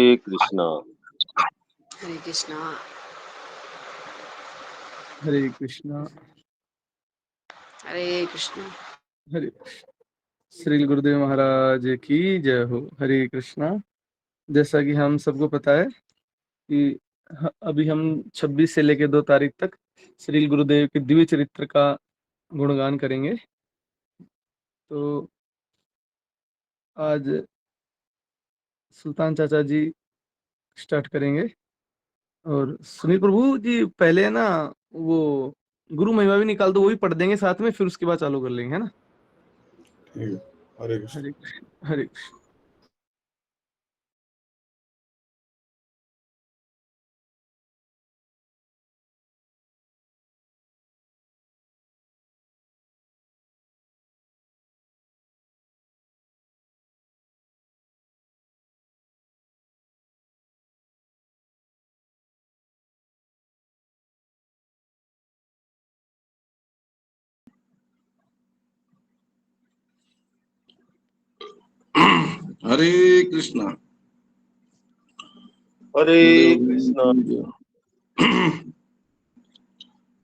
हरे कृष्णा। हरे कृष्णा। हरे कृष्णा। हरे कृष्णा। हरे श्री गुरुदेव महाराज की जय हो। हरे कृष्णा। जैसा कि हम सबको पता है कि अभी हम 26 से लेकर 2 तारीख तक श्री गुरुदेव के दिव्य चरित्र का गुणगान करेंगे। तो आज सुल्तान चाचा जी स्टार्ट करेंगे। और सुनील प्रभु जी पहले है ना वो गुरु महिमा भी निकाल दो, वो भी पढ़ देंगे साथ में, फिर उसके बाद चालू कर लेंगे, है ना। ठीक है। हरे कृष्ण। हरे कृष्ण। हरे कृष्ण। हरे कृष्णा। हरे कृष्णा।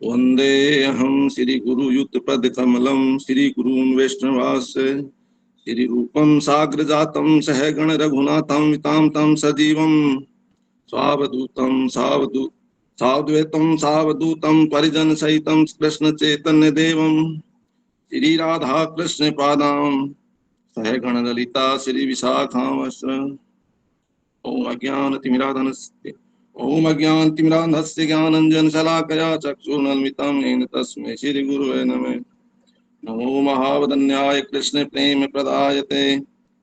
वंदेऽहं श्री गुरुयुतपद कमलं श्री गुरून् वैष्णवांश्च श्री रूपं साग्रजातं सहगण रघुनाथं वितां तं सजीवं सावधूतं सावधूतं परिजन सहितं कृष्ण चैतन्य देवं श्री राधा कृष्ण पादां सहगण ललिता श्री विशाखांश्च। ओम अज्ञानतिमिरान्धस्य ज्ञानञ्जनशलाकया चक्षुरुन्मिलितं येन तस्मै श्रीगुरवे नमः। नमो महावदन्याय कृष्ण प्रेम प्रदायते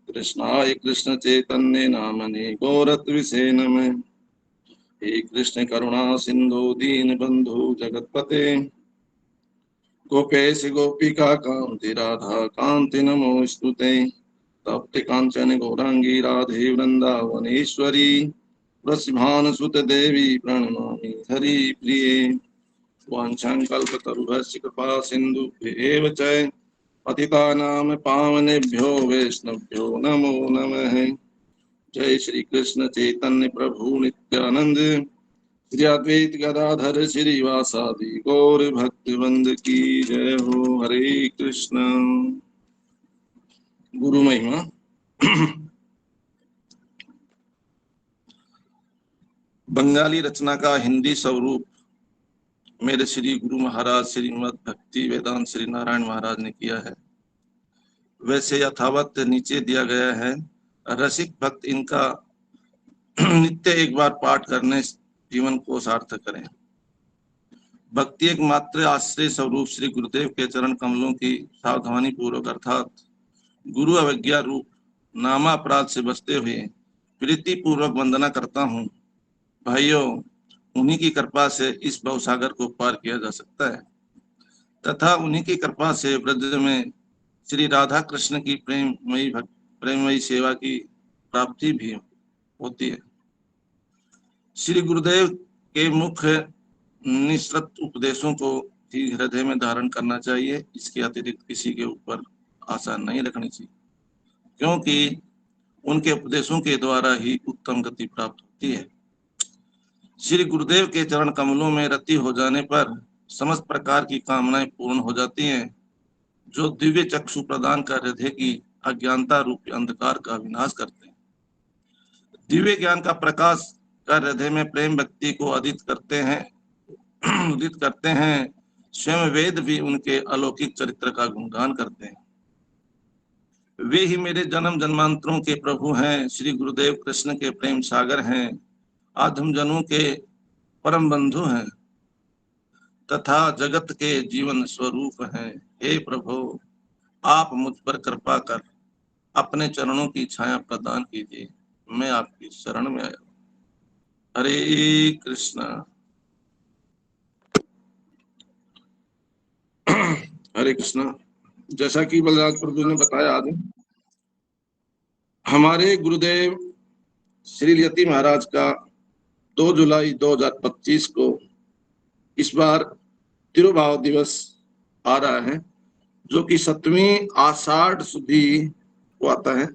कृष्णाय कृष्ण चैतन्य नामने गौरत्विषे नमः। हे कृष्ण करुणा सिंधु दीन बंधु जगतपते गोपेश गोपिका कांति राधा कांति नमोस्तुते। तप्त कांचन गौरांगी राधे वृंदावनेश्वरी वृषभानुसुत देवी प्रणमामि हरि प्रिये। वाञ्छाकल्पतरुभ्यश्च कृपा सिन्धुभ्येव च पतितानां पावनेभ्यो वैष्णवभ्यो नमो नमः। जय श्री कृष्ण चैतन्य प्रभु नित्यानंद श्री अद्वैत गदाधर श्रीवासादि गौर भक्तवृंद की जय हो। हरे कृष्ण। गुरु महिमा। बंगाली रचना का हिंदी स्वरूप मेरे श्री गुरु महाराज श्रीमद भक्ति वेदांत श्री नारायण महाराज ने किया है। वैसे यथावत नीचे दिया गया है। रसिक भक्त इनका नित्य एक बार पाठ करने जीवन को सार्थक करें। भक्ति एक मात्र आश्रय स्वरूप श्री गुरुदेव के चरण कमलों की सावधानी पूर्वक अर्थात गुरु अवज्ञा रूप नामा अपराध से बचते हुए प्रीति पूर्वक वंदना करता हूँ। भाइयों, उन्हीं की कृपा से इस भवसागर को पार किया जा सकता है तथा उन्हीं की कृपा से ब्रज में श्री राधा कृष्ण की प्रेममयी सेवा की प्राप्ति भी होती है। श्री गुरुदेव के मुख्य निःशर्त उपदेशों को ही हृदय में धारण करना चाहिए। इसके अतिरिक्त किसी के ऊपर आशा नहीं रखनी चाहिए, क्योंकि उनके उपदेशों के द्वारा ही उत्तम गति प्राप्त होती है। श्री गुरुदेव के चरण कमलों में रति हो जाने पर समस्त प्रकार की कामनाएं पूर्ण हो जाती हैं, जो दिव्य चक्षु प्रदान कर हृदय की अज्ञानता रूपी अंधकार का विनाश करते हैं। दिव्य ज्ञान का प्रकाश कर हृदय में प्रेम भक्ति को उदित करते हैं। स्वयं वेद भी उनके अलौकिक चरित्र का गुणगान करते हैं। वे ही मेरे जन्म जन्मांतरों के प्रभु हैं। श्री गुरुदेव कृष्ण के प्रेम सागर हैं, आधम जनों के परम बंधु हैं तथा जगत के जीवन स्वरूप हैं। हे प्रभु, आप मुझ पर कृपा कर अपने चरणों की छाया प्रदान कीजिए। मैं आपकी शरण में आया। हरे कृष्णा। हरे कृष्णा। जैसा कि बलराज प्रभु ने बताया, आज हमारे गुरुदेव श्री यति महाराज का 2 जुलाई 2025 को इस बार तिरुभाव दिवस आ रहा है, जो कि 7वीं आषाढ़ शुद्धि को आता है।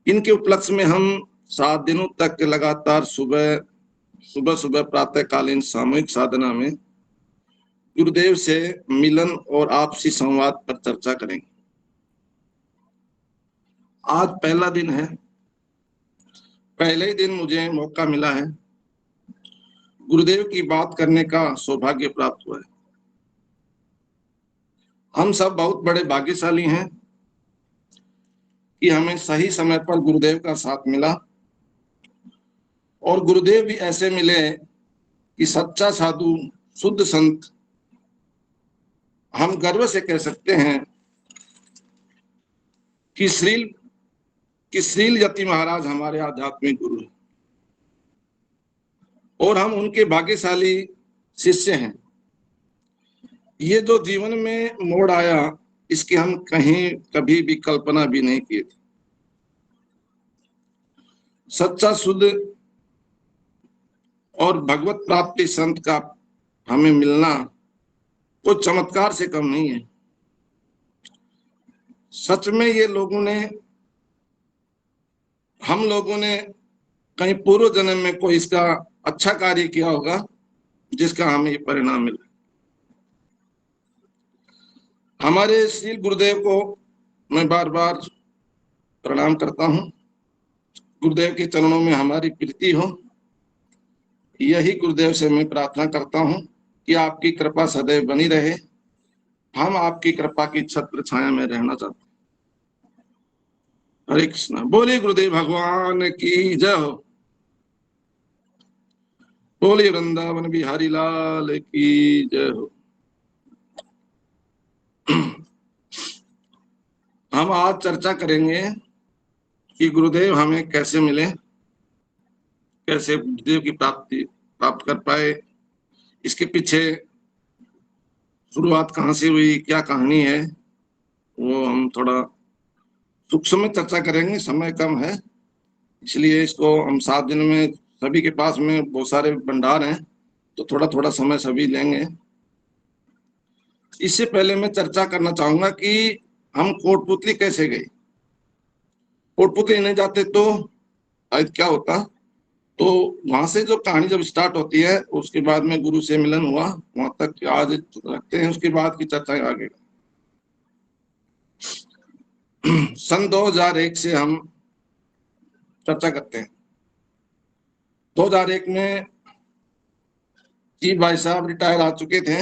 इनके उपलक्ष्य में हम 7 दिनों तक लगातार सुबह सुबह प्रातःकालीन सामूहिक साधना में गुरुदेव से मिलन और आपसी संवाद पर चर्चा करेंगे। आज पहला दिन है। पहले ही दिन मुझे मौका मिला है, गुरुदेव की बात करने का सौभाग्य प्राप्त हुआ है। हम सब बहुत बड़े भाग्यशाली हैं कि हमें सही समय पर गुरुदेव का साथ मिला, और गुरुदेव भी ऐसे मिले कि सच्चा साधु, शुद्ध संत। हम गर्व से कह सकते हैं कि श्रील यति महाराज हमारे आध्यात्मिक गुरु हैं, और हम उनके भाग्यशाली शिष्य हैं। ये जो जीवन में मोड़ आया, इसकी हम कहीं कभी भी कल्पना भी नहीं की थी। सच्चा शुद्ध और भगवत प्राप्ति संत का हमें मिलना कोई चमत्कार से कम नहीं है। सच में ये हम लोगों ने कहीं पूर्व जन्म में कोई इसका अच्छा कार्य किया होगा, जिसका हमें ये परिणाम मिला। हमारे श्री गुरुदेव को मैं बार बार प्रणाम करता हूँ। गुरुदेव के चरणों में हमारी प्रीति हो, यही गुरुदेव से मैं प्रार्थना करता हूँ कि आपकी कृपा सदैव बनी रहे। हम आपकी कृपा की छत्र छाया में रहना चाहते हैं। हरे कृष्णा। बोलिए गुरुदेव भगवान की जय हो। बोलिए वृंदावन बिहारी लाल की जय हो। हम आज चर्चा करेंगे कि गुरुदेव हमें कैसे मिले, कैसे गुरुदेव की प्राप्त कर पाए, इसके पीछे शुरुआत कहाँ से हुई, क्या कहानी है, वो हम थोड़ा सूक्ष्म चर्चा करेंगे। समय कम है, इसलिए इसको हम 7 दिन में, सभी के पास में बहुत सारे भंडार हैं, तो थोड़ा थोड़ा समय सभी लेंगे। इससे पहले मैं चर्चा करना चाहूंगा कि हम कोटपुतली कैसे गए। कोटपुतली नहीं जाते तो आज क्या होता। तो वहां से जो कहानी जब स्टार्ट होती है, उसके बाद में गुरु से मिलन हुआ, वहां तक आज रखते हैं, उसके बाद की चर्चा आगे। सन 2001 से हम चर्चा करते हैं। 2001 में जी भाई साहब रिटायर आ चुके थे।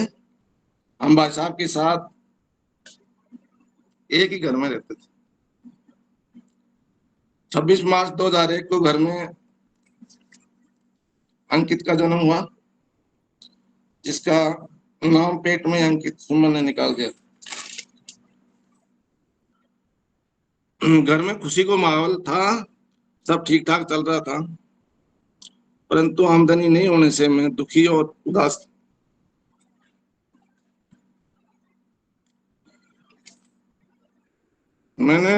हम भाई साहब के साथ एक ही घर में रहते थे। 26 मार्च 2001 को घर में अंकित का जन्म हुआ, जिसका नाम पेट में अंकित सुमन ने निकाल दिया। घर में खुशी को माहौल था, सब ठीक ठाक चल रहा था, परंतु आमदनी नहीं होने से मैं दुखी और उदास था। मैंने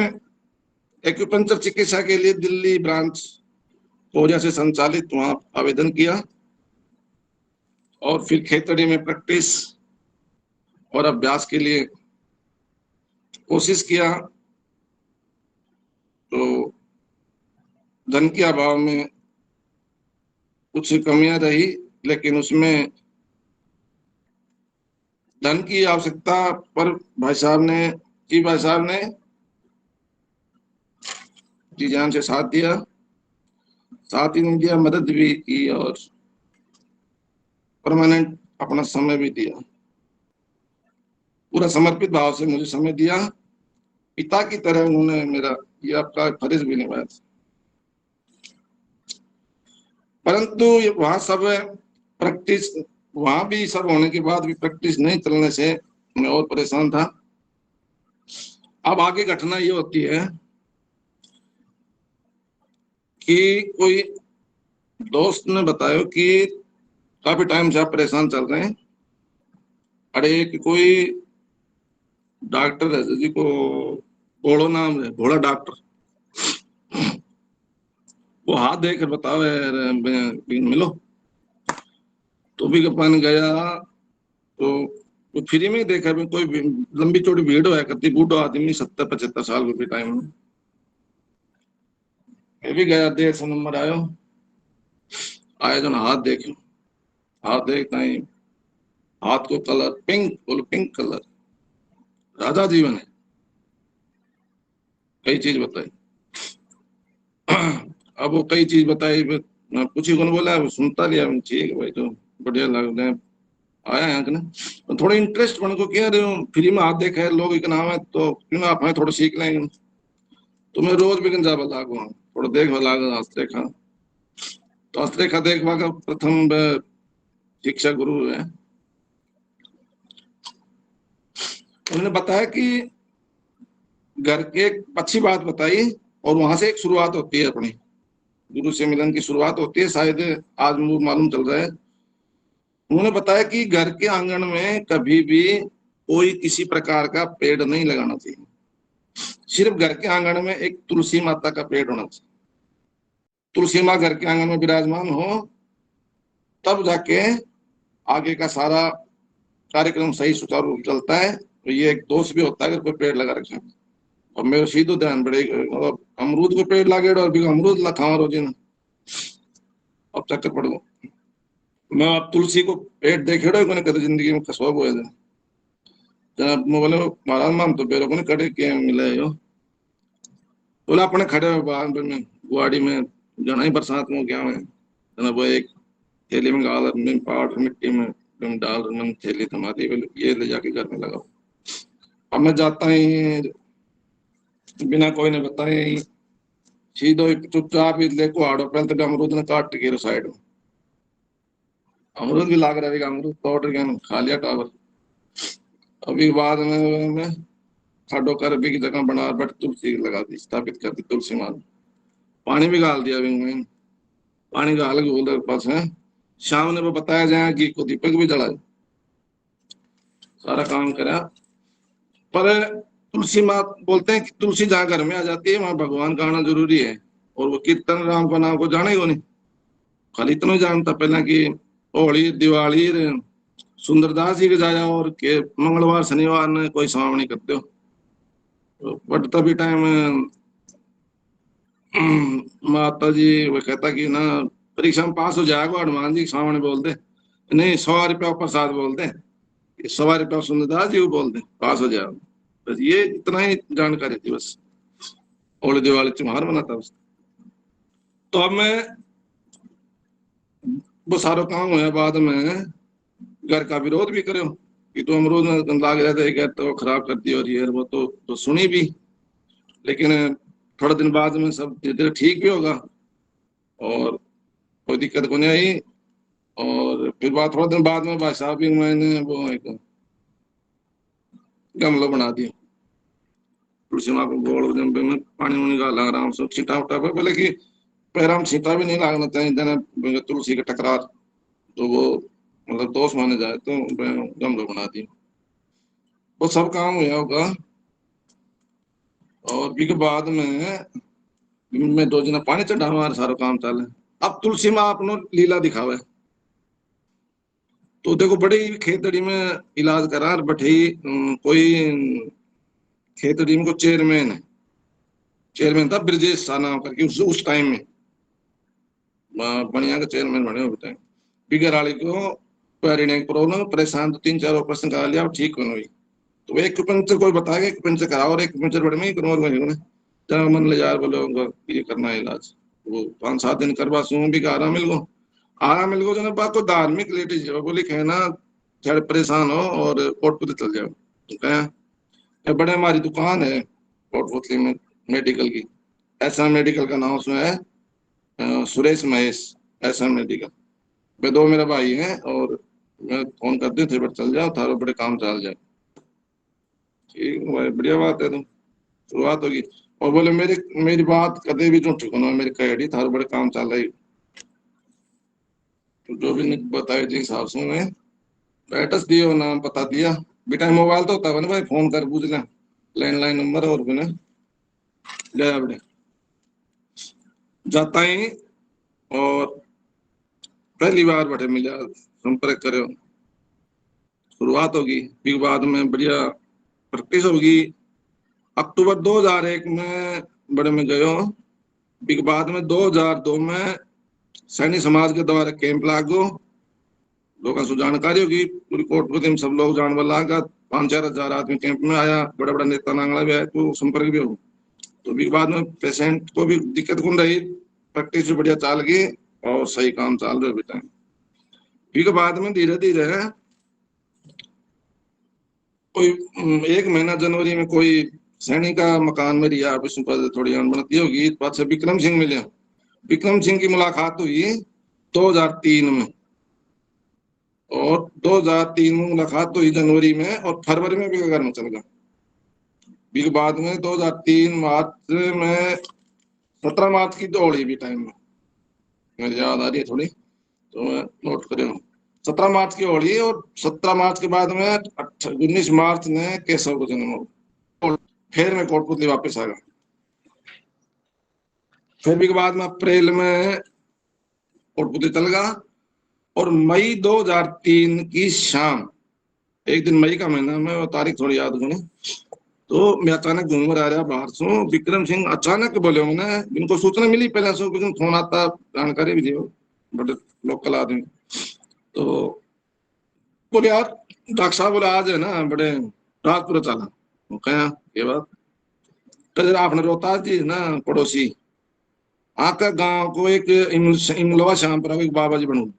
एक्यूपंक्चर चिकित्सा के लिए दिल्ली ब्रांच कोरिया से संचालित वहां आवेदन किया, और फिर खेतड़ी में प्रैक्टिस और अभ्यास के लिए कोशिश किया। तो धन के अभाव में कुछ कमियां रही, लेकिन उसमें धन की आवश्यकता पर भाई साहब ने जी जान से साथ दिया। साथ ही नहीं दिया, मदद भी की और परमानेंट अपना समय भी दिया। पूरा समर्पित भाव से मुझे समय दिया। पिता की तरह उन्होंने मेरा ये आपका फर्ज भी निभाया। परंतु वहां सब प्रैक्टिस, वहां भी सब होने के बाद भी प्रैक्टिस नहीं चलने से मैं और परेशान था। अब आगे घटना ये होती है कि कोई दोस्त ने बताया कि काफी टाइम से आप परेशान चल रहे हैं। अरे कि कोई डॉक्टर है जी को घोड़ो नाम है, घोड़ा डॉक्टर, वो हाथ देकर बताओ मिलो। तो भी अपन गया तो फ्री में देखा भी कोई लंबी चौड़ी भीड़ है, करती बूढ़ो आदमी 70-75 साल के टाइम में। मैं भी गया, देर से नंबर आयो, आए जो ना हाथ देखो, हाथ देखता ही हाथ को कलर पिंक, बोलो पिंक कलर, राधा जीवन है, कई चीज बताई। अब वो कई चीज बताई, पूछी कौन बोला, सुनता लिया, ठीक है भाई, तो बढ़िया लग रहा है, आया है ना, तो थोड़ा इंटरेस्ट बन को क्या रहे, फ्री में हाथ देखा है लोग एक नाम है, तो क्यों ना आप थोड़ा सीख लेंगे। तो मैं रोज भी गंजा लागू थोड़ा देख लाग हस्तरेखा, तो हस्तरेखा देखवा का प्रथम शिक्षा गुरु है, उन्होंने बताया कि घर के एक अच्छी बात बताई, और वहां से एक शुरुआत होती है, अपनी गुरु से मिलन की शुरुआत होती है, शायद आज मुझे मालूम चल रहा है। उन्होंने बताया कि घर के आंगन में कभी भी कोई किसी प्रकार का पेड़ नहीं लगाना चाहिए, सिर्फ घर के आंगन में एक तुलसी माता का पेड़ होना चाहिए। तुलसी माँ घर के आंगन में विराजमान हो, तब जाके आगे का सारा कार्यक्रम सही सुचारू रूप चलता है। तो ये एक दोष भी होता है अगर कोई पेड़ लगा रखे, और मेरे सीधो ध्यान बड़े अमरूद को पेड़ लागे और भी अमरूद लखा रोज दिन, अब चक्कर पड़ गो, मैं अब तुलसी को पेड़ देखे कभी जिंदगी में कसवा हुए जनाब, बोले महाराज मान तो बेरो को कड़े के मिले हो, बोला अपने खड़े हुए बाग में गुआड़ी में, जना ही बरसात में क्या में जनाब, वो एक थैली में गाल में पाउडर मिट्टी में डाल, मैंने थैली थमा दी, ये ले जाके घर में लगाओ। अब मैं जाता ही बिना कोई ने बताए ही सीधो चुपचाप ही लेको आड़ो, पहले तो अमरूद ने काट के साइड में, अमरूद भी लाग रहेगा, अमरूद तोड़ के खा लिया टावर। अभी बाद में मैं खाडो कर भी की जगह बना बट तुलसी लगा दी, स्थापित कर दी तुलसी माँ, पानी भी गाल दिया, अभी पानी गाल के बोल पास है, शाम ने वो बताया जाए कि को दीपक भी जलाए, सारा काम करा। पर तुलसी माँ बोलते हैं कि तुलसी जहाँ घर में आ जाती है वहां भगवान का आना जरूरी है, और वो कीर्तन राम का नाम को जाने ही नहीं, खाली इतना जानता पहले कि होली दिवाली सुंदरदास जी के जाया, और के मंगलवार शनिवार ने कोई सावनी करते हो, तो बट तभी टाइम माता जी वो कहता कि ना परीक्षा में पास हो जाएगा, हनुमान जी सावनी बोल दे, नहीं 100 रुपया प्रसाद बोल दे, 100 रुपया सुंदरदास जी को बोल दे, पास हो जाएगा। बस ये इतना ही जानकारी थी बस, होली दिवाली त्योहार मनाता बस। तो अब मैं वो सारा काम हुआ, बाद में घर का विरोध भी करो कि तो अमरूद में लाग रहे थे, तो खराब कर दी, और ये वो तो सुनी भी, लेकिन थोड़ा दिन बाद में सब धीरे धीरे ठीक भी होगा और कोई दिक्कत को नहीं आई। और फिर बात थोड़ा दिन बाद में भाई साहब भी मैंने वो एक गमला बना दिया, तुलसी माँ को गोड़ में पानी वानी डाला, आराम से छींटा उठा पे, बोले कि पैराम छींटा भी नहीं लागना चाहिए जने तुलसी के टकरार, तो वो मतलब दोष माने जाए, तो गमला बना दिया, वो सब काम हुआ होगा। और भी के बाद में मैं 2 दिन पानी चढ़ा हमारा सारा काम चले। अब तुलसी माँ अपनो लीला दिखावे, तो देखो बड़ी खेतड़ी में इलाज करा, बटे कोई खेतड़ी में को चेयरमैन है, चेयरमैन था ब्रजेश सा नाम करके, उस टाइम में बढ़िया का चेयरमैन बने हो टाइम, बिगर वाली को पैरिने की प्रॉब्लम परेशान, तो 3-4 ऑपरेशन करा लिया, ठीक होने हुई, तो एक पंचर कोई बताया एक पंचर कराओ, और एक पंचर बड़े में जब मन ले यार बोले ये करना है इलाज, वो 5-7 दिन करवा सू भी आराम मिल गो जो बात, तो धार्मिक लेडीज बोली कहना थोड़े परेशान हो और कोटपुतली चल जाओ, तो कहा बड़े हमारी दुकान है कोटपुतली में मेडिकल की, ऐसा मेडिकल का नाम उसमें है सुरेश महेश, ऐसा मेडिकल, वे 2 मेरा भाई हैं, और मैं फोन कर दी थे बट चल जाओ थारो बड़े काम चल जाए, ठीक भाई बढ़िया बात है, तो शुरुआत होगी। और बोले मेरी बात कदे भी जो ठिकाना मेरी कहेड़ी थारो बड़े काम चल रही, तो जो भी बताए जी हिसाब से मैं एड्रेस दियो, नाम बता दिया, बेटा मोबाइल तो होता है ना भाई, फोन कर पूछ ले लैंडलाइन नंबर, और बिना गया बड़े जाता ही, और पहली बार बटे मिला संपर्क करो, शुरुआत होगी, फिर बाद में बढ़िया प्रैक्टिस होगी। अक्टूबर 2001 में बड़े में गयो, बिग बाद में 2002 में सैनिक समाज के द्वारा कैंप लागो, लोगों को जानकारी होगी, पूरी कोटपुती में सब लोग जानवर लागा, 5-4 हजार आदमी कैंप में आया, बड़ा बड़ा नेता नांगला भी आया, तो संपर्क भी हो। तो बिग बाद में पेशेंट को भी दिक्कत कौन रही, प्रैक्टिस भी बढ़िया चाल गई और सही काम चाल रहे बेटा। बिग बाद में धीरे धीरे कोई 1 महीना जनवरी में कोई सैनिक का मकान में रिया थोड़ी अनबनती होगी, पास विक्रम सिंह मिले। विक्रम सिंह की मुलाकात हुई 2003 में, और 2003 में मुलाकात हुई जनवरी में, और फरवरी में भी घर में चल गया। फिर बाद में 2003 मार्च में 17 मार्च की दौड़ी भी टाइम में मेरी याद आ रही है थोड़ी, तो मैं नोट करे 17 मार्च की होली, और 17 मार्च के बाद में 19 मार्च ने केशव को जन्म हो। फिर मैं कोटपुतली वापस आ गया। फिर भी के बाद में अप्रैल में कोटपुतली चल गया, और मई 2003 की शाम, एक दिन मई का महीना में, वो तारीख थोड़ी याद होनी, तो मैं अचानक घूम रहा रहा बाहर से, विक्रम सिंह अचानक बोले उन्हें, इनको सूचना मिली पहले से, फोन आता, जानकारी भी थी, बड़े लोकल आदमी। तो बोले यार डॉक्टर साहब, बोले आज है ना बड़े राजपुरा चला, कहा ये बात, तो जरा आपने रोहतास जी ना पड़ोसी आका गांव को एक इमलवा शाम पर एक बाबा जी बनू,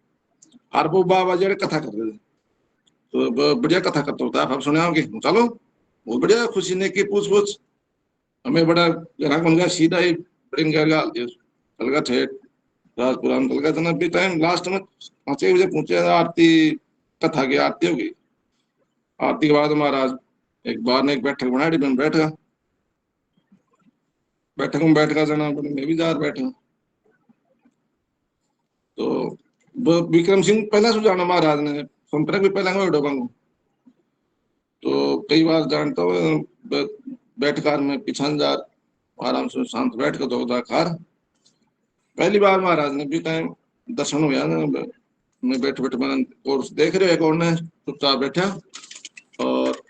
और वो बाबा जी कथा कर रहे थे, तो बढ़िया कथा करता होता है, आप सुने होंगे, चलो वो बढ़िया खुशी ने की पूछ हमें बड़ा ग्राहक बन गया, सीधा ही चल गया ठेठ राजपुरा में, चल गया था भी टाइम लास्ट में 5 बजे पहुंचे, आरती कथा की आरती होगी। आरती के बाद महाराज एक बार ने एक बैठक बनाई, बैठक में बैठ का जाना, मैं भी जा बैठा, तो विक्रम सिंह पहले सुझाना महाराज ने संपर्क भी पहले को, तो कई बार जानता हूँ बैठकार में पीछा जा आराम से शांत बैठ कर दो खार। पहली बार महाराज ने भी टाइम दर्शन हुआ ना, मैं बैठे बैठे मैंने कोर्स देख रहे हो कौन है, चुपचाप बैठा, और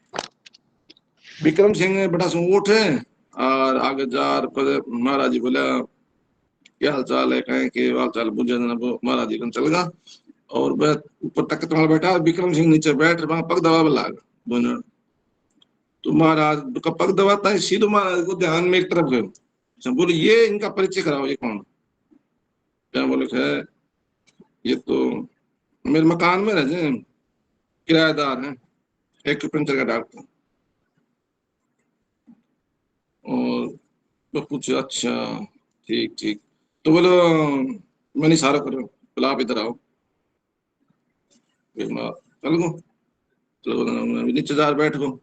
विक्रम सिंह ने बड़ा सो उठे और आगे जा, महाराज जी बोला क्या हाल चाल है, कहें कि हाल चाल बुझे महाराज जी चल गया, और ऊपर तख्त में बैठा, विक्रम सिंह नीचे बैठ वहां पग दबा लाग दोनों, तो महाराज का पग दबाता है, सीधो महाराज को ध्यान में एक तरफ गए, बोले ये इनका परिचय कराओ, ये कौन, क्या बोले है ये तो मेरे मकान में रहे किराएदार हैं, एक्यूपेंचर का डॉक्टर, और तो पूछे अच्छा ठीक ठीक, तो बोलो मैंने इशारा करो, बोला आप इधर आओ, चल गो, चलो नीचे जा बैठ गो,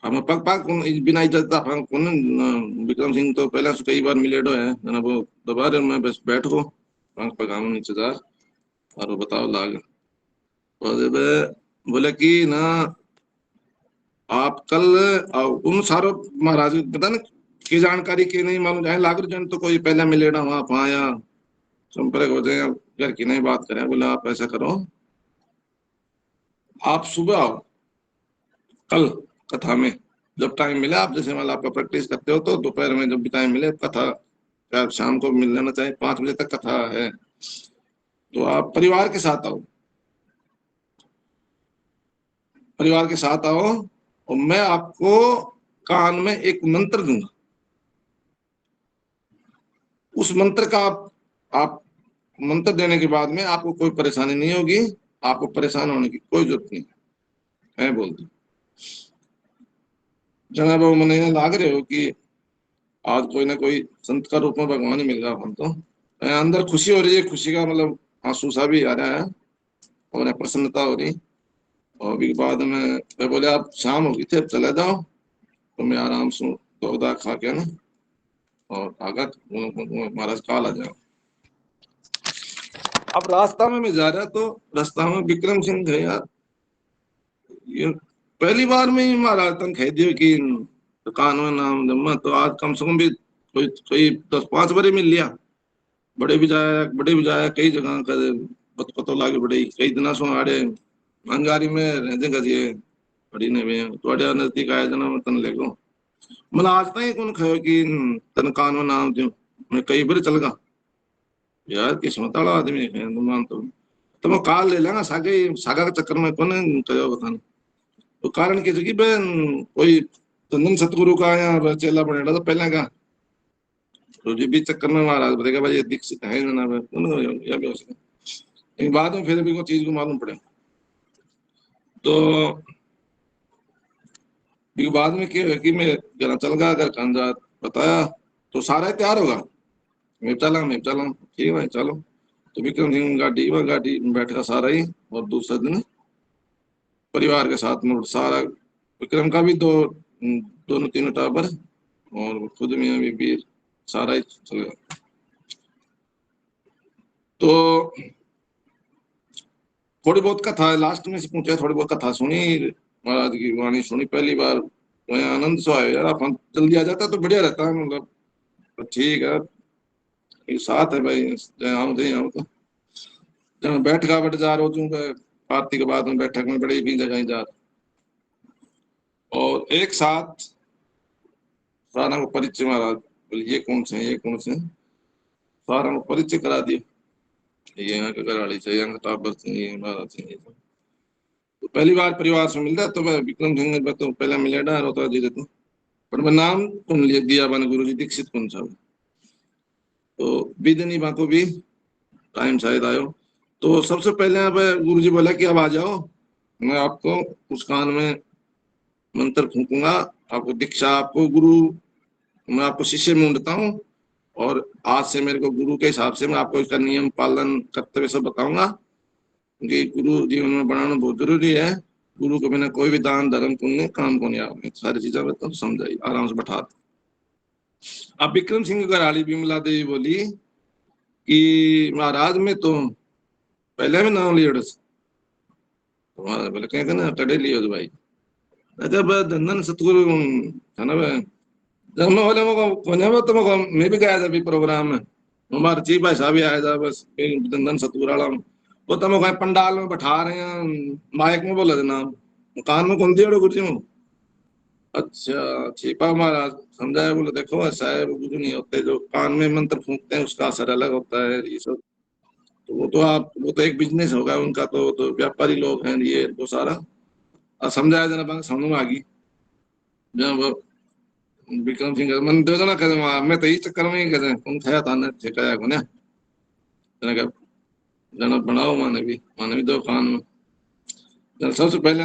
हम पग पग बिना इज्जत कौन, विक्रम सिंह तो पहले से कई बार मिलेडो है ना, वो दोबारा मैं बस बैठ गो पग हम नीचे जा, और वो बताओ लाग, बोले कि ना आप कल उन सारो महाराज पता ना की जानकारी की नहीं मालूम जाए लाग जन, तो कोई पहले मिलेगा वहां आया संपर्क हो जाए, घर की नहीं बात करें, बोले आप ऐसा करो आप सुबह आओ कल कथा में, जब टाइम मिले आप, जैसे मान आपका प्रैक्टिस करते हो तो दोपहर में जब भी टाइम मिले कथा, शाम को मिल लेना चाहिए, 5 बजे तक कथा है, तो आप परिवार के साथ आओ, परिवार के साथ आओ, और मैं आपको कान में एक मंत्र दूंगा, उस मंत्र का आप मंत्र देने के बाद में आपको कोई परेशानी नहीं होगी, आपको परेशान होने की कोई जरूरत नहीं है, मैं बोलती जनाब मैंने लाग रहे हो कि आज कोई ना कोई संत का रूप में भगवान ही मिल रहा, हम तो अंदर खुशी हो रही है, खुशी का मतलब आंसू सा भी आ रहा है, और प्रसन्नता हो रही, और भी बाद में बोले आप शाम होगी थे, अब चले जाओ, तो मैं आराम से दो खा के ना और आगा महाराज काल आ जाओ। अब रास्ता में मैं जा रहा, तो रास्ता में विक्रम सिंह थे यार, ये पहली बार में ही महाराज तन कह दियो कि दुकान में नाम जमा, तो आज कम से कम भी कोई 10-5 बार मिल लिया, बड़े भी जाया कई जगह का पतो लागे, बड़े कई दिन सो आड़े अंगारी में रहते गए बड़ी ने भी थोड़े नजदीक आया जना तन लेगो, मतलब आज तक कौन खयो कि तन कान में नाम दो, मैं कई बार चल गया यार, किस्मत वाला आदमी है मान तो मैं कार ले लेंगा सागा के चक्कर में कौन कहो बताना। तो कारण की जगह पे कोई चंदन सतगुरु का या चेला बनेगा तो पहले का तो जी भी चक्कर में महाराज बताएगा भाई ये दीक्षित है ना या भी हो सके, लेकिन बाद में फिर भी वो चीज को मालूम पड़े। तो बाद में क्या है कि मैं जरा चल गया अगर खंजा बताया तो सारा ही तैयार होगा, मैं चला ठीक है भाई चलो। तो विक्रम सिंह गाड़ी में बैठ का सारा ही, और दूसरे दिन परिवार के साथ में सारा विक्रम का भी दोनों तीनों टाबर और खुद मियां बीबी सारा ही चल गया। तो थोड़ी बहुत कथा लास्ट में से पूछा, थोड़ी बहुत कथा सुनी महाराज की वाणी सुनी पहली बार, वही आनंद सो आया यार, अपन जल्दी आ जाता तो बढ़िया रहता है, मतलब तो ठीक है ये साथ है भाई जहाँ तो जहाँ बैठ का बैठ जा रहा हूँ आरती के बाद में बैठक में बड़ी भी जगह जा, और एक साथ सारा को परिचय महाराज बोले ये कौन से सारा को परिचय करा दिया, ये यहाँ के घराड़ी से यहाँ टाबर से ये महाराज से। तो पहली बार परिवार से मिलता तो मैं विक्रम सिंह ने तो पहले मिले ना रोता जी रहता, पर मैं नाम कौन लिया दिया बन गुरु जी दीक्षित कौन सा। तो बिदनी बा को भी टाइम शायद आयो, तो सबसे पहले अब गुरु जी बोला कि अब आ जाओ, मैं आपको उस कान में मंत्र फूकूंगा, आपको दीक्षा, आपको गुरु, मैं आपको शिष्य ढूंढता हूँ, और आज से मेरे को गुरु के हिसाब से मैं आपको इसका नियम पालन कर्तव्य सब बताऊंगा, क्योंकि गुरु जीवन में बनाना बहुत जरूरी है। गुरु को बिना कोई भी दान धर्म पुण्य काम को नहीं आपने सारी चीजें तो समझाई आराम से बैठा। अब विक्रम सिंह घराली विमला देवी बोली कि महाराज में तो पहले भी नाम लिया तुम्हारा बोले कहीं ना टड़े लियो भाई, जब धंधन सतगुरु है ना जब मैं बोले मको तो मको मैं भी गया था भी प्रोग्राम में, हमारे चीफ भाई साहब भी आया था बस धंधन सतगुरु वाला, वो तो मको पंडाल में बैठा रहे हैं माइक में बोले थे नाम, कान में कौन दिया गुरु जी में। अच्छा छिपा महाराज समझाया, बोले देखो ऐसा है गुरु नहीं होते, जो कान में मंत्र फूंकते हैं उसका असर अलग होता है ये सब, तो वो तो एक बिजनेस होगा उनका, तो व्यापारी लोग हैं ये वो सारा समझाया जना समझ में आ गई। जब विक्रम सिंह मन दो जना करे मैं तो इस चक्कर में ही करे तुम थे ताने ठेकाया को ने जना का जना बनाओ माने भी दो कान में जन सबसे पहले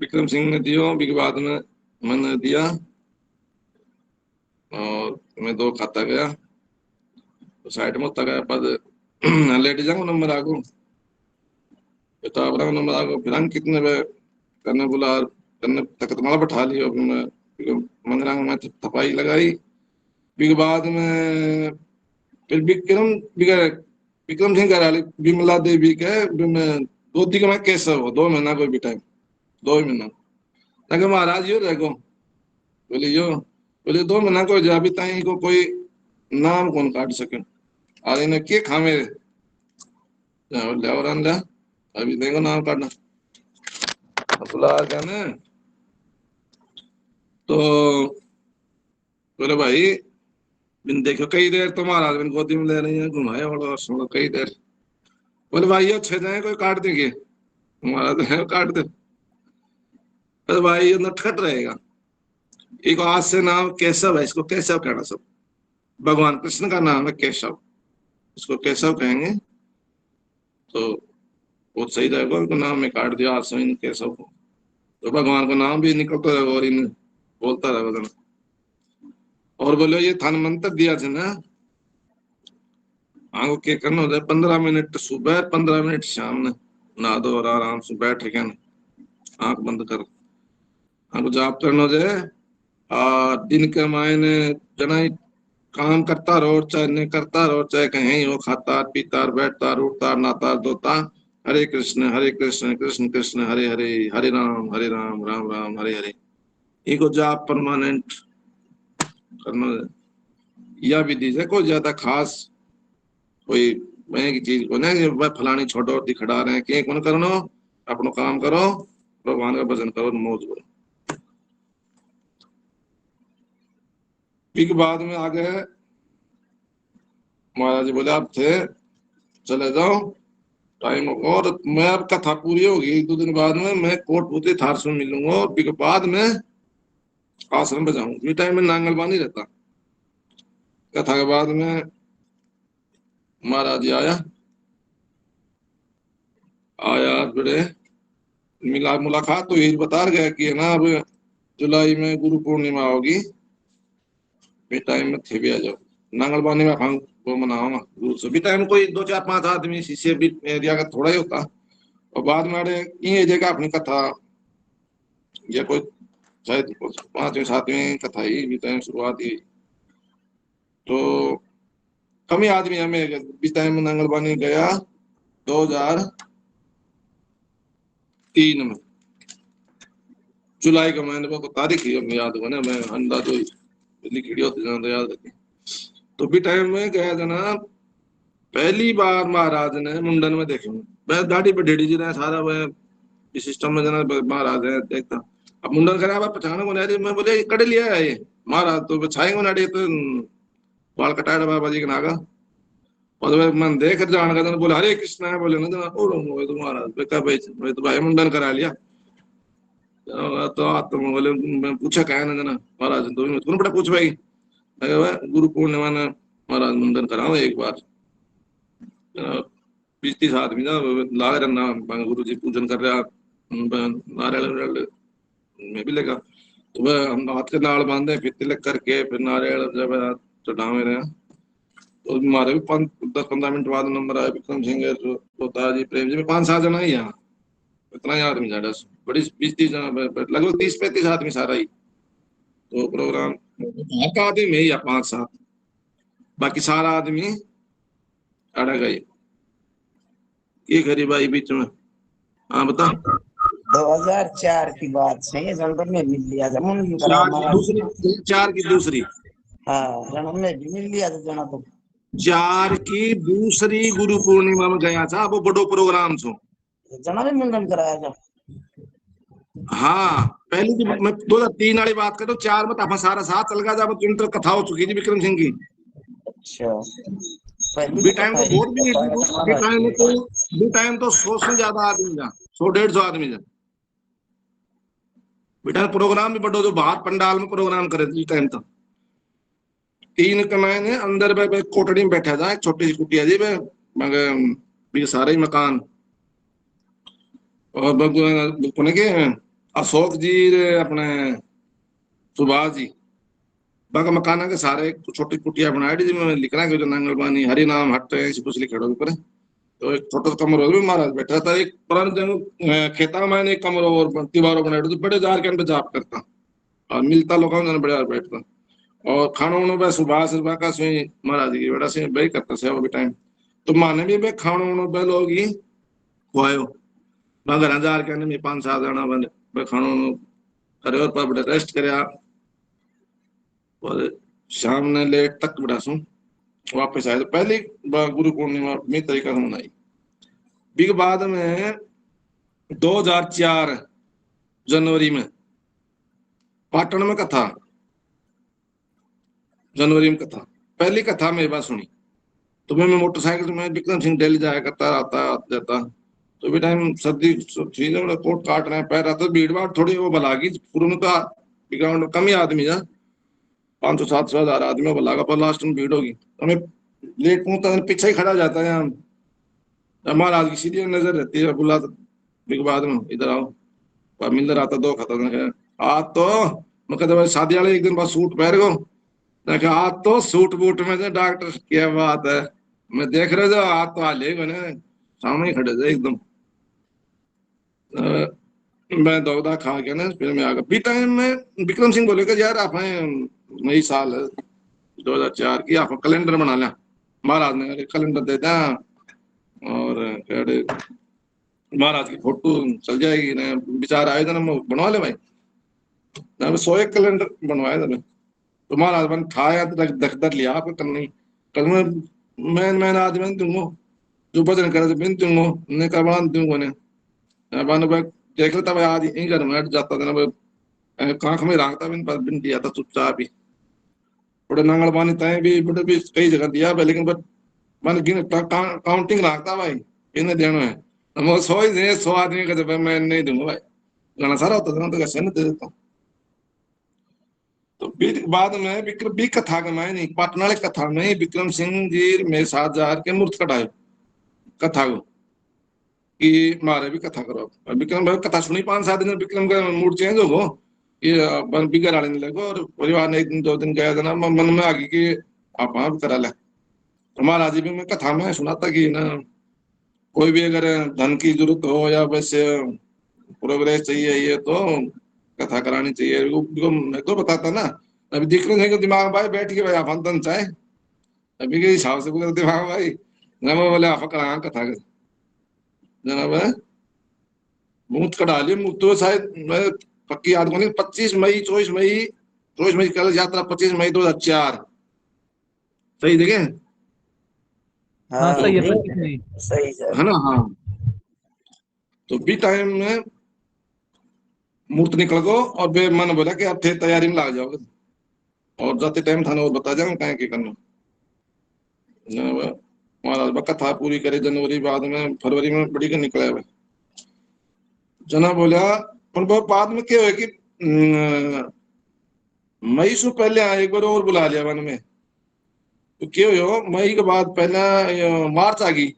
विक्रम सिंह ने दियो बिग बाद में मैंने दिया, और मैं दो खाता गया तो साइड में गया पद लेट जाऊंगा नंबर आगो तो अब नंबर आगो फिर अंक कितने पे करने बोला करने तक माला बैठा लियो, मंगरांग में थपाई लगाई बिग बाद में फिर विक्रम सिंह घराली विमला देवी के दोती के मैं कैसे हो 2 महीना कोई भी टाइम 2 महीना महाराज यो रहो बोले 2 महीना को जा भी ताई को कोई नाम कौन काट सके, और इन्हें के खामे ले अभी देखो नाम काटना क्या ना। तो बोले भाई बिन देखो कई देर तो महाराज बिन गोदी में ले रही है घुमाए और कई देर, बोले भाई ये 6 जाए कोई काट देंगे महाराज है काट दे, तो भाई ये नटखट रहेगा, एक आज से नाम केशव है, इसको केशव कहना सब, भगवान कृष्ण का नाम है केशव, इसको केशव कहेंगे तो बहुत सही रहेगा, उनको नाम में काट दिया आज से इन केशव को, तो भगवान का नाम भी निकलता रहेगा और इन बोलता रहेगा। और बोलो ये थान मंत्र दिया था ना आगो के करना हो जाए 15 मिनट सुबह 15 मिनट शाम ने नहा दो और आराम से बैठ के आंख बंद कर आगो जाप करना हो जाए, दिन के मायने जना काम करता रहो चाहे नहीं करता रहो, चाहे कहीं हो खाता पीता बैठता उठता नहाता धोता हरे कृष्ण कृष्ण कृष्ण हरे हरे हरे राम राम राम हरे हरे, इको जाप परमानेंट करना या विधि से कोई ज्यादा खास कोई मैं की चीज को ना फलानी छोटो दिखड़ा रहे के कौन करनो अपनो काम करो भगवान का भजन करो मौज करो। फिर बाद में आ गए महाराज जी बोले आप थे चले जाओ टाइम होगा, और मैं अब कथा पूरी होगी 1-2 दिन बाद में मैं कोटपुतली थार से मिलूंगा, और फिर बाद में आश्रम पे जाऊंगा। टाइम में नांगलबानी रहता। कथा के बाद में महाराज जी आया बड़े मिला मुलाकात तो यही बता गया कि है ना अब जुलाई में गुरु पूर्णिमा होगी, टाइम में थे भी आ जाओ नांगलबानी में हम वो मनाऊंगा गुरु से। भी टाइम कोई 2-4-5 आदमी शिष्य भी एरिया का थोड़ा ही होता, और बाद में अरे ये जगह अपनी कथा या कोई शायद 5वीं-7वीं कथा ही भी टाइम शुरुआत ही, तो कम ही आदमी हमें इस टाइम में नांगलबानी गया 2003 में जुलाई का महीने में, तारीख ही अपनी याद होगा ना, मैं अंदाज लिखी होती ज्यादा याद रहती। तो भी टाइम में गया जना पहली बार महाराज ने मुंडन में देखे वह गाड़ी पे ढेड़ी जी रहे सारा वह सिस्टम में जना महाराज है देखता। अब मुंडन करा पहचाने को नहीं, मैं बोले कड़े लिया है ये महाराज तो छाएंगे ना तो बाल कटाया बाबा जी के नागा, और मैं देख जान का बोले हरे कृष्ण है बोले ना जना तो महाराज भाई तो भाई मुंडन करा लिया। तो बोले मैं पूछा क्या ना जना महाराज तो बड़ा पूछ भाई गुरु पूर्णिमा ने महाराज मुंडन कराओ एक बार 20-30 आदमी ना ला रहा गुरु जी पूजन कर रहा नारियल में भी लगा, तो वह हम हाथ के नाल बांधे फिर तिलक करके फिर नारियल जब चढ़ावे रहे, तो हमारे भी 10-15 मिनट बाद नंबर आया विक्रम सिंह होता जी प्रेम जी में 5-7 जना ही यहाँ, इतना ही आदमी ज्यादा बड़ी 20-30 जना लगभग 30-35 आदमी सारा ही, तो प्रोग्राम का आदमी में ही 5-7 बाकी सारा आदमी अड़ गई ये खरी भाई बीच में। हाँ बता 2004 की बात है, जन्म में मिल लिया था मुंडन करा दूसरी 4 की दूसरी हाँ जन्म में भी मिल लिया था जना तो 4 की दूसरी गुरु पूर्णिमा में गया था वो बड़ो प्रोग्राम छो जना भी मुंडन कराया था। हाँ पहली की मैं 2003 वाली बात करूं 4 में तो सारा साथ चल गया जब तुम तो कथा हो चुकी थी विक्रम सिंह की। अच्छा भी टाइम तो बहुत भी टाइम तो 100 से ज्यादा आदमी जा 100-150 आदमी जा बेटा प्रोग्राम भी बड़ो जो बाहर पंडाल में प्रोग्राम करे थे टाइम तो 3 के महीने अंदर कोटड़ी में बैठा था छोटी सी कुटिया जी मगर सारे ही मकान और के अशोक जी अपने सुभाष जी बाका मकाना के सारे छोटी कुटिया बनाई जिसमें लिखना है जो नांगलबानी हरि नाम हट कुछ लिखे ऊपर, तो एक छोटा सा कमरा भी महाराज बैठा था एक पुराने जन खेता में एक कमरा और दीवारों बनाए तो बड़े जार के जाप करता और मिलता लोगों ने बड़े बैठता, और खाना उन्होंने सुभाष का महाराज जी बेटा से वही करता से वो भी टाइम, तो माने भी खाना उन्होंने लोग ही खुआयो घर हजार के 5-7 जना खाना करे और बड़े रेस्ट करे और शाम ने लेट तक बड़ा सू वापस आए। तो पहली गुरु पूर्णिमा में तरीका से मनाई। बिग बाद में 2004 जनवरी में पाटन में कथा जनवरी में कथा पहली कथा मेरी बात सुनी, तो मैं मोटरसाइकिल में विक्रम सिंह दिल्ली जाया करता आता जाता, तो भी टाइम सर्दी थी जब कोट काट रहे पैर आता भीड़ भाड़ थोड़ी वो भलागी पूर्व में तो ग्राउंड में कम ही आदमी जा 500-700 हज़ार आदमी भलागा पर लास्ट में भीड़ होगी हमें लेट पहुंचता पीछे ही खड़ा जाता है महाराज की सीधी नजर रहती है बुला बिग बाद में इधर आओ पर मिलर आता 2 खतर आज तो मैं कहता शादी वाले एक दिन बाद सूट पहन गो आज तो सूट बूट में से डॉक्टर क्या बात है मैं देख रहे जो आज तो हाल सामने खड़े थे एकदम मैं दौदा खा के ना फिर मैं आ गया। बी टाइम में विक्रम सिंह बोले कि यार आप नई साल 2004 की आप कैलेंडर बना लिया महाराज ने कैलेंडर दे दें और महाराज की फोटो चल जाएगी ना विचार आए थे ना बनवा ले भाई ना 101 कैलेंडर बनवाए थे तो महाराज बन खाया दखदर लिया आपको करनी कल मैं आदमी दूंगा जो भजन करे बिन दूंगा ने करवान दूंगा ने बन देख लेता भाई आज यहीं घर में हट जाता था ना कांख में रखता बिन दिया था चुपचाप ही बड़े नांगल पानी तय भी बड़े भी कई जगह दिया भाई, लेकिन मन गिन काउंटिंग रखता भाई इन्हें देना है। हम 100 ही दे, 100 आदमी का जब मैं नहीं दूंगा भाई, गाना सारा होता था तो कैसे नहीं दे देता। तो बाद में विक्रम भी कथा के मैं नहीं पाटनाले कथा में विक्रम सिंह जी मेरे साथ जाकर मूर्त कटाए कथा को कि मारे भी कथा करो। विक्रम भाई कथा सुनी 5-7 दिन, विक्रम का मूड चेंज हो ये बिगड़ आने नहीं लगे। और परिवार ने 1 दिन 2 दिन गया था ना, मन में आ गई कि आप करा ले। तो महाराज जी भी मैं कथा में सुनाता कि ना कोई भी अगर धन की जरूरत हो या वैसे प्रोग्रेस चाहिए ये तो कथा करानी चाहिए। मैं तो बताता ना, अभी दिख रहे हैं दिमाग भाई बैठ के भाई आप धन चाहे अभी के हिसाब से बोले दिमाग भाई ना बोले आप करा कथा कर जनाब मुंह कटा लिया मुंह तो शायद मैं पक्की याद को नहीं 25 मई 24 मई कल यात्रा 25 मई 2004 सही देखे हाँ सही है, हाँ 25 मई सही सर। है ना। हाँ तो भी टाइम में मूर्त निकल गो और बे मन बोला कि अब थे तैयारी में लग जाओगे और जाते टाइम था ना और बता जाऊंगा कहीं के करना महाराज बा कथा पूरी करे जनवरी बाद में फरवरी में बड़ी का निकला है जना बोला पर बाद में क्या है कि मई से पहले एक बार और बुला लिया मन में तो क्यों हो मई के बाद पहला मार्च आ गई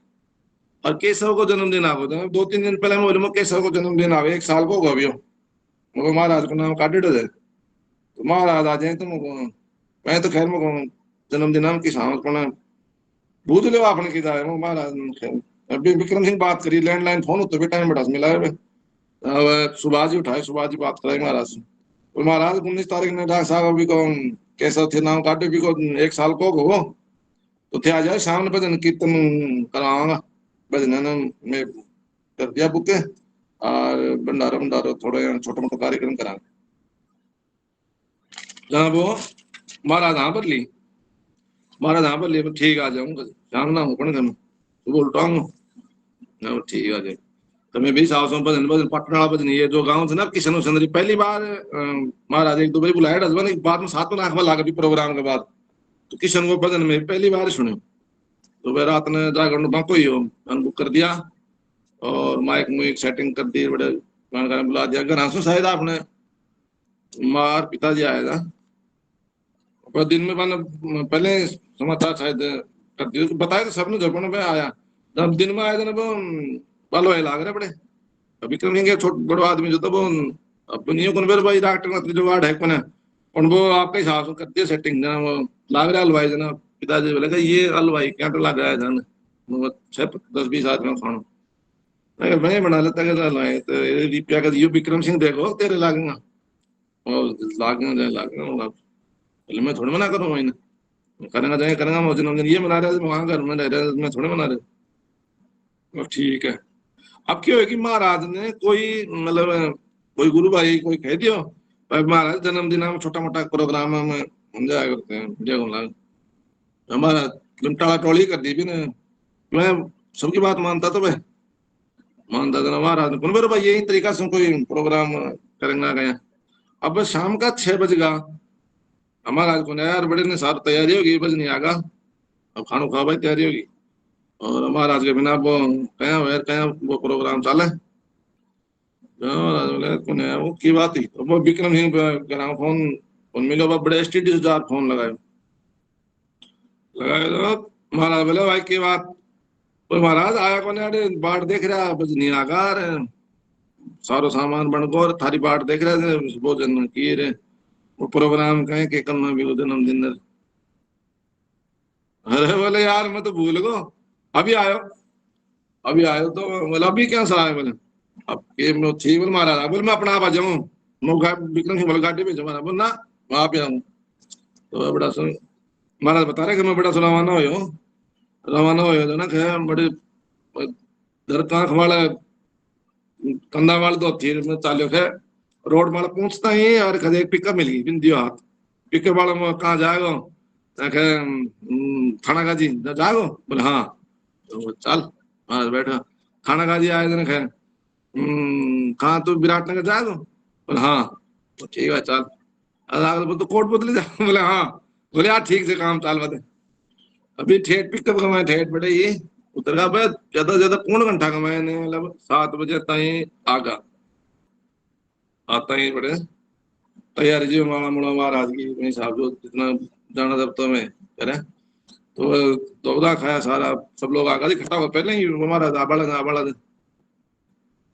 और केशव को जन्मदिन आ गया 2-3 दिन पहले मैं बोलूँ केशव को जन्मदिन आ गया 1 साल को होगा अभी मुझे महाराज को नाम काटे जाए तो महाराज आ जाए तो मैं तो खैर मुझे जन्मदिन हम किसान को भूत लो आपने की जाए महाराज अभी विक्रम सिंह बात करी लैंडलाइन फोन होते भी टाइम बड़ा मिला है सुभाष जी उठाए सुभाष जी बात कराए महाराज से तो महाराज 19 तारीख ने डॉक्टर साहब अभी को कैसा थे नाम काटे भी को 1 साल को हो तो थे आ जाए शाम ने भजन कीर्तन कराऊंगा भजन में कर दिया बुक और भंडारा थोड़ा छोटा मोटा कार्यक्रम कराएंगे जहाँ वो महाराज हाँ पर ली महाराज हाँ पर ली ठीक आ जाऊंगा शाम ना हूँ कौन घर में सुबह उल्टाऊंगा ठीक आ जाए तो मैं भी साहब भजन भजन पटना भजन ये जो गांव थे ना किशन चंद्री पहली बार महाराज 1-2 बार बुलाया हस्बैंड बाद में 7 में आंख में लागा भी प्रोग्राम के बाद तो किशन को भजन में पहली बार सुने तो वह रात ने जागरण बाको ही बुक कर दिया और माइक मुइक सेटिंग कर दी बड़े गाना बुला दिया घर आंसू शायद आपने मार पिताजी आया था पर दिन में मैंने पहले समाचार शायद कर दिया बताया तो सबने झपने पे आया जब दिन में आया था ना वो बालो लाग रहे बड़े विक्रम सिंह छोट बड़ो आदमी जो था वो अब नहीं कौन बेर भाई डॉक्टर जो वार्ड है कौन है और वो आपके हिसाब से करती है सेटिंग जना वो लाग रहा हलवाई जना पिताजी बोले ये हलवाई क्या तो लग रहा है जन 6-10-20 आदमी खाना मैं बना लेता हलवाई तो रिपिया का विक्रम सिंह देखो तेरे लागेगा और लागेगा मैं थोड़ी मना करूँ मैंने करेंगे जाए करेंगे मैं जन्मदिन ये मना रहे वहां घर में रह रहे मैं थोड़ी मना रहे ठीक है। अब क्यों है कि महाराज ने कोई मतलब कोई गुरु भाई कोई कह दियो महाराज जन्मदिन में छोटा मोटा प्रोग्राम में जाया करते हैं हमारा टाला टोली कर दी भी ने मैं सबकी बात मानता तो भाई मानता था महाराज ने मेरे भाई यही तरीका से कोई प्रोग्राम करेंगे गया अब शाम का 6 बजेगा महाराज को यार बड़े ने सारी तैयारी होगी बज नहीं आगा अब खानो खा भाई तैयारी होगी और महाराज के बिना वो कहीं वो प्रोग्राम चले महाराज बोले वो की बात ही तो वो विक्रम सिंह फोन मिलो बड़े STD से फोन लगाए तो महाराज बोले भाई की बात तो महाराज आया कौन अरे बाट देख रहा बज नहीं आगा सारो सामान बन गो थारी बाट देख रहे थे भोजन किए रे वो प्रोग्राम कहे के करना भी जन्मदिन अरे बोले यार मैं तो भूल गो अभी आयो तो बोले अभी क्या सलाह है बोले अब ये मैं थी बोले महाराज बोले मैं अपना आप आ जाऊँ विक्रम सिंह बोले गाड़ी भेजो महाराज बोल ना वहां पे आऊँ तो बड़ा सुन महाराज बता रहे कि मैं बड़ा रवाना हो ना बड़े दरकाख वाला कंधा वाला तो थी में चालो है रोड वाला पहुंचता ही और कदे एक पिकअप मिल गई बिंदियो हाथ पिकअप वाला में कहाँ जाएगा थाना गाजी जागो बोले हाँ तो चल हाँ बैठा थाना गाजी आए थे खैर कहाँ तू विराटनगर जाएगो बोले हाँ तो ठीक है चल तो कोर्ट बदले जा बोले हाँ बोले यार ठीक से काम चाल बते अभी ठेठ पिकअप कमाए ठेठ बड़े ये उतर का बस ज्यादा से ज्यादा पौन घंटा कमाए ने मतलब 7 बजे ताई आगा आता ही बड़े तैयारी जी माला मुड़ा महाराज की अपने हिसाब जो जितना जाना दफ्तर में करे तो दौदा खाया सारा सब लोग आगा इकट्ठा हो पहले ही महाराज आबाड़ा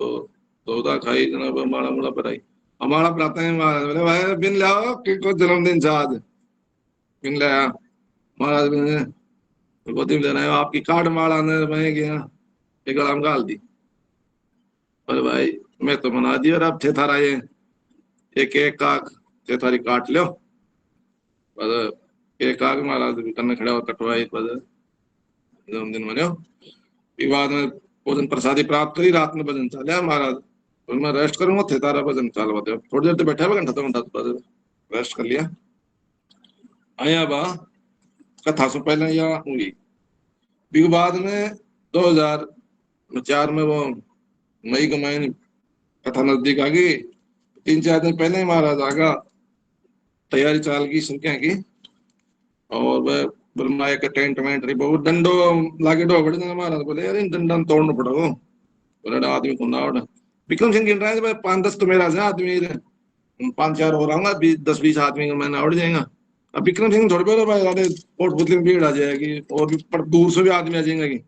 तो दौदा खाई जनाब माला मुड़ा पर आई हमारा प्रातः है महाराज बोले भाई बिन लाओ कि को जन्मदिन से आज बिन लाया महाराज बिन गोदी में लेना है आपकी कार्ड माला ने मैं गया एक गलाम गाल दी पर भाई मैं तो मना दिया और अब थे थारा ये एक एक काक थे थारी काट लो पर एक काक महाराज करने खड़ा और कटवाई पर जन्मदिन मनाओ फिर बाद में भोजन प्रसादी प्राप्त करी रात में भजन चला महाराज तो मैं रेस्ट करूंगा थे तारा भजन चाल होते थोड़ी देर तो बैठा हुआ घंटा रेस्ट कर लिया आया बा कथा से पहले या हुई फिर बाद में 2004 में वो मई के महीने कथा नजदीक आ गई 3-4 दिन पहले ही महाराज आगा तैयारी चाल की संख्या की और वह ब्रह्मा का टेंट वेंट रही बहुत डंडो लागे डो बड़े महाराज बोले यार इन डंडा तोड़ना पड़ेगा बोले आदमी को ना उड़ा विक्रम सिंह गिन रहा है 5-10 तो मेरा आदमी 5-4 हो रहा 10-20 आदमी का मैंने उड़ जाएगा अब विक्रम सिंह थोड़ी बोले भाई अरे कोटपुतली में भीड़ आ जाएगी और भी पर दूर से भी आदमी आ जाएंगे कि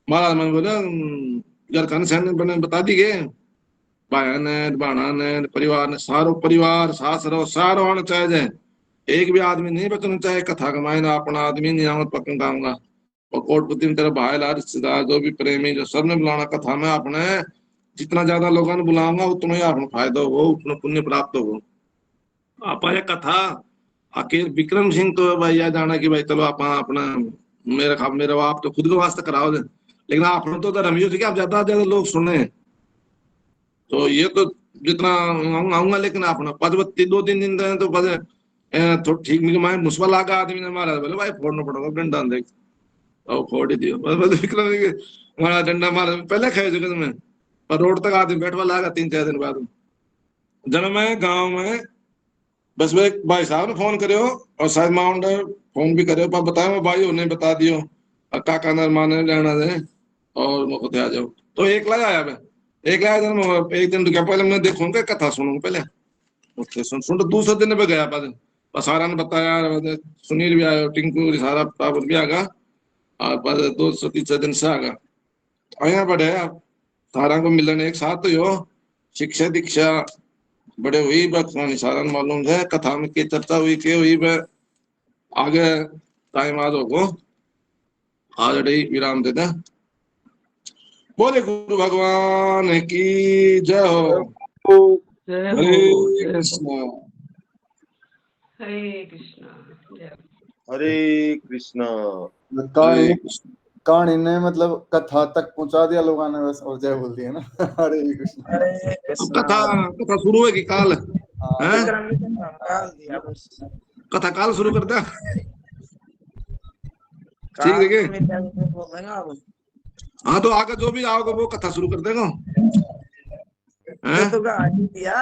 महाराज मैंने बोला यार खान सैन बने बता दी गए भाई ने बाणा ने परिवार ने सारो परिवार सास रहो सारो आना चाहे जाए एक भी आदमी नहीं बचना चाहे कथा कमाए ना अपना आदमी नहीं आमद पकड़ गाऊंगा और कोटपुतली में तेरा भाई ला रिश्तेदार जो भी प्रेमी जो सबने बुलाना कथा में अपने जितना ज्यादा लोगों ने बुलाऊंगा उतना ही अपना फायदा हो उतना पुण्य प्राप्त हो आप आया कथा अकेले विक्रम सिंह तो भाई यह जाना कि भाई चलो आप अपना मेरा आप तो खुद को वास्ते कराओ दे लेकिन आपने तो रमियो थी कि आप ज्यादा से ज्यादा लोग सुने तो ये तो जितना आऊंगा लेकिन अपना पद 2-3 दिन तो पद तो ठीक नहीं मुस्बल आगा आदमी ने मारा बोले भाई फोड़ना पड़ेगा डंडा देख और फोड़ ही दियो विक्रम हमारा डंडा मारा पहले खाए जगह में पर रोड तक आदमी बैठवा लागा 3-4 दिन बाद जन्म में गाँव में बस वे भाई साहब ने फोन करो और शायद माउंट फोन भी करे पर बताओ भाई उन्हें बता दियो काका नरमान जाना दे और मुझे आ जाओ तो एक लाया आया मैं एक लाया दिन एक दिन क्या पहले मैं देखूंगा कथा सुनूंगा पहले सुन तो दूसरे दिन पे गया पर सारा ने बताया सुनील भी आया टिंकू सारा टावर भी आगा और 2-3 दिन से आगा आया बढ़े सारा को मिलन एक साथ तो यो शिक्षा दीक्षा बड़े हुई बात सारा मालूम है कथा में की चर्चा हुई के हुई आगे टाइम आज होगो आज विराम देते बोले गुरु भगवान की जय हो हरे कृष्ण हरे कृष्णा जय हरे कृष्णा हरे कृष्ण कहानी ने मतलब कथा तक पहुंचा दिया लोगों ने बस और जय बोल दिया ना हरे कृष्ण हरे अब कृष्णा कथा शुरू है कि काल हैं विक्रम ने काल दिया बस कथा काल शुरू कर दे ठीक काल है में क्या बोल रहे हैं आप हाँ तो आगे जो भी आओगे वो कथा शुरू कर देगा ये तो गाल दिया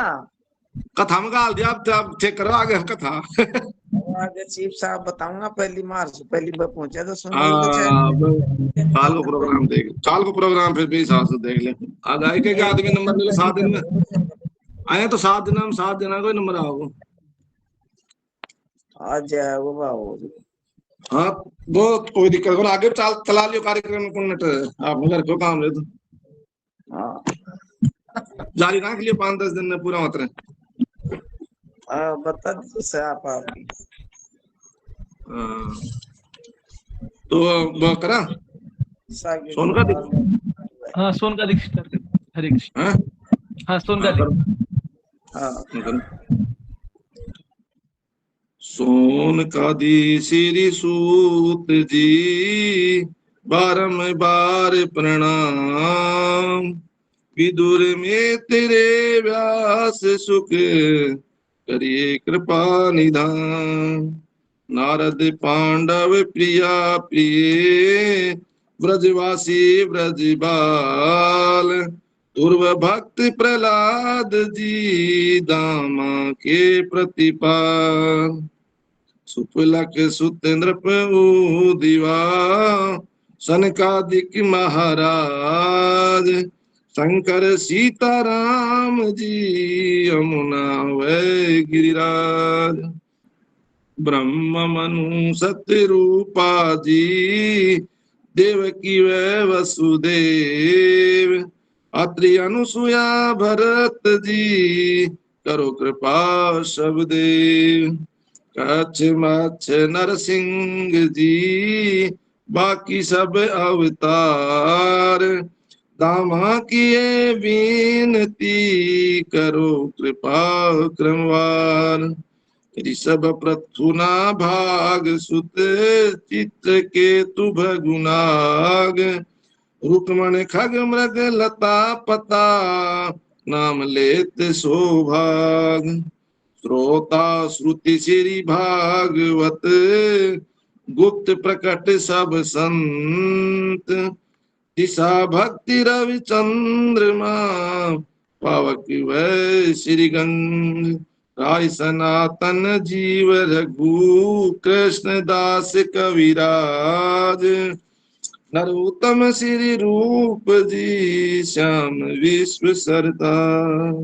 कथा में गाल दिया अब चेक करो आगे कथा आगे चीफ साहब बताऊंगा पहली मार्च पहली बार पहुंचे तो सुन काल को प्रोग्राम देख काल को प्रोग्राम फिर भी हिसाब से देख ले आज आए के आदमी नंबर मिले 7 दिन में आए तो 7 दिन में 7 दिन कोई नंबर आओगे आज वो बाबू हाँ वो कोई दिक्कत नहीं आगे चला लियो कार्यक्रम को नट आप घर को काम ले तो हाँ जारी रख लियो 5-10 दिन में पूरा होता है बता दीजिए आप तो वो करा सोन का हाँ सोन का दीक्षित करते हरे कृष्ण हाँ हाँ सोन का सोन का दी श्री सूत जी बारंबार प्रणाम विदुर में तेरे व्यास सुख करिए कृपा निधान नारद पांडव प्रिया प्रिय ब्रजवासी ब्रजबाल पूर्व भक्त प्रहलाद जी दामा के प्रतिपाल सुपुलक सुतेंद्र प्रभु दिवा सनकादिक महाराज शंकर सीताराम जी यमुना वै गिरिराज ब्रह्म मनु सत्य रूपा जी देवकी वै वसुदेव अत्रि अनुसुया भरत जी करो कृपा सबदेव कच्छ मच्छ नरसिंह जी बाकी सब अवतार दामा किए विनती करो कृपा क्रमवार ऋषभ प्रथुना भाग सुत चित्र केतु भगुनाग रुक्मण खग मृग लता पता नाम लेत सौभाग श्रोता श्रुति श्री भागवत गुप्त प्रकट सब संत दिशा भक्ति रवि चंद्रमा पावक वै श्री गंध राय सनातन जीव रघु कृष्ण दास कविराज नरोत्तम श्री रूप जी श्याम विश्व सरदार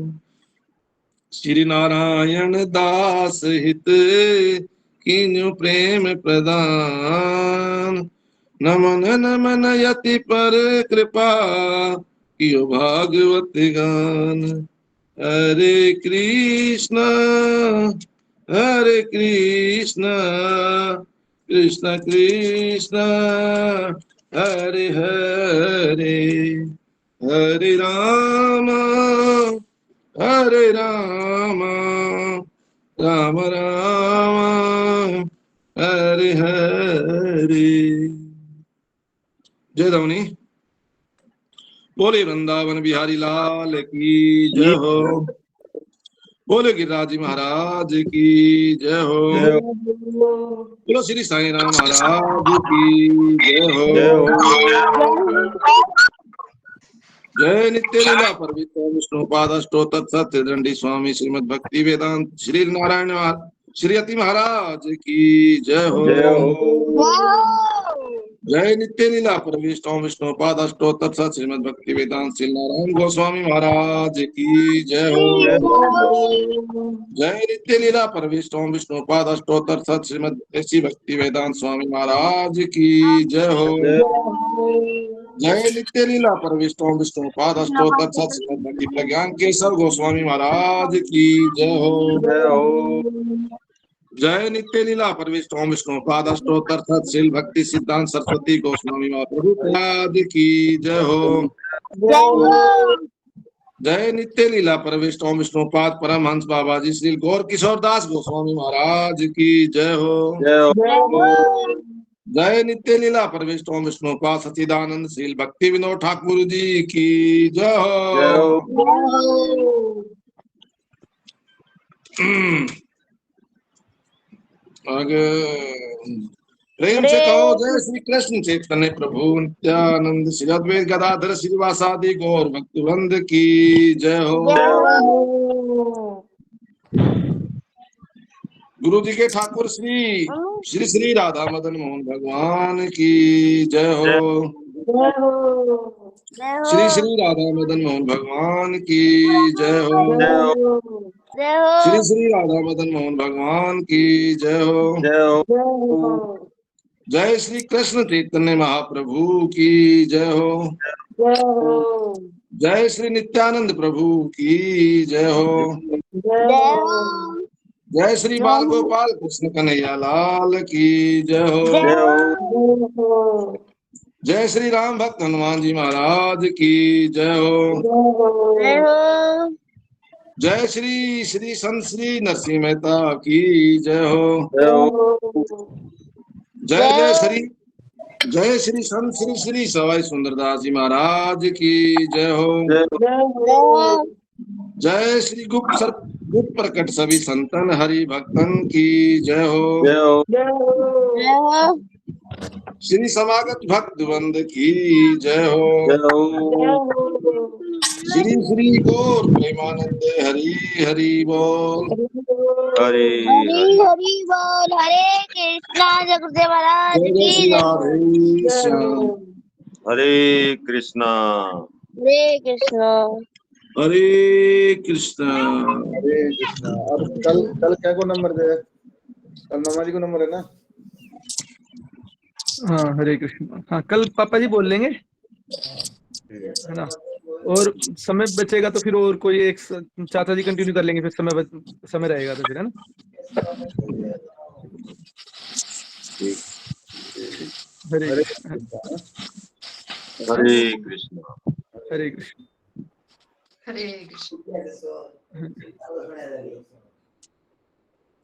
श्री नारायण दास हित कीन्यु प्रेम प्रदान नमन नमन यति पर कृपा कियो भागवत गान हरे कृष्ण कृष्ण कृष्ण हरे हरे हरे राम राम राम हरे हरे। जय धवनी। बोले वृंदावन बिहारी लाल की जय हो। बोले गिरिराज जी महाराज की जय हो। बोलो श्री साईं राम महाराज की जय हो। जय नित्य लीला परवित्र विष्णु पादष्टो तत्सत्य दंडी स्वामी श्रीमद भक्ति वेदांत श्री नारायण श्री यति महाराज की जय हो। जय नित्य लीला परविष्णु विष्णु पादष्टो तत्सत्य श्रीमद भक्ति वेदांत श्री नारायण गोस्वामी महाराज की जय हो। जय नित्य लीला परविष्णु विष्णु पादष्टो तत्सत्य श्रीमद श्री भक्ति वेदांत स्वामी महाराज की जय हो। जय नित्य लीला परविष्णु विष्णु पादष्टो तत्सत्य श्रीमद भक्ति प्रज्ञान केशव गोस्वामी महाराज की जय हो। जय नित्य लीला परविष्णु विष्णु पादष्टो तत्सत्य श्री भक्ति सिद्धांत सरस्वती गोस्वामी महाराज की जय हो। जय नित्य लीला परविष्णु विष्णु पाद परमहंस बाबा जी श्री गौर किशोर दास गोस्वामी महाराज की जय हो। जय नित्य लीला परविष्णु विष्णु पाद सच्चिदानंद श्री भक्ति विनोद ठाकुर जी की जय हो। प्रेम से कहो जय श्री कृष्ण चैतन्य प्रभु नित्यानंद श्री अद्वैत गदाधर श्रीवासादि गौर भक्तवृंद की जय हो। गुरु जी के ठाकुर श्री श्री श्री राधा मदन मोहन भगवान की जय हो। श्री श्री राधा मदन मोहन भगवान की जय हो। श्री श्री राधा मदन मोहन भगवान की जय हो। जय श्री कृष्ण चैतन्य महाप्रभु की जय हो। जय श्री नित्यानंद प्रभु की जय हो। जय श्री बाल गोपाल कृष्ण कन्हैया लाल की जय हो। जय श्री राम भक्त हनुमान जी महाराज की जय हो। जय श्री श्री संत श्री नरसिंह मेहता की जय हो। जय श्री संत श्री श्री सवाई सुंदरदास जी महाराज की जय हो। जय श्री गुप्त प्रकट सभी संतन हरि भक्तन की जय हो। श्री समागत भक्त वृंद की जय हो। जय हो। श्री श्री गौर प्रेमानंद हरि हरि बोल। हरे हरी हरी बोल। हरे कृष्णा। जय गुरुदेव महाराज जय की श्री जय। राधे श्याम। हरे कृष्णा। हरे कृष्णा। हरे कृष्णा। हरे कृष्णा। अब कल कल क्या को नंबर दे, कल मामा जी को नंबर है ना? हाँ हरे कृष्ण। हाँ कल पापा जी बोल लेंगे, है ना। और समय बचेगा तो फिर और कोई एक चाचा जी कंटिन्यू कर लेंगे, फिर समय रहेगा तो फिर, है ना। हरे हरे कृष्ण। कृष्णा। हरे कृष्णा। हरे कृष्ण। हरे कृष्ण।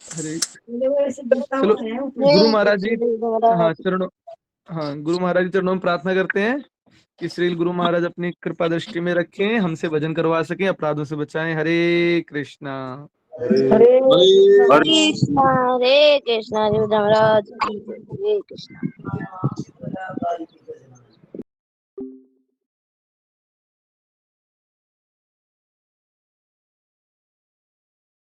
हरे चलो गुरु महाराज जी, हाँ चरणों, हाँ गुरु महाराज जी चरणों में प्रार्थना करते हैं कि श्री गुरु महाराज अपनी कृपा दृष्टि में रखें, हमसे भजन करवा सकें, अपराधों से बचाएं। हरे कृष्णा। हरे हरे हरे कृष्णा। हरे कृष्णा। जय गुरुदेव महाराज की जय। हरे कृष्णा।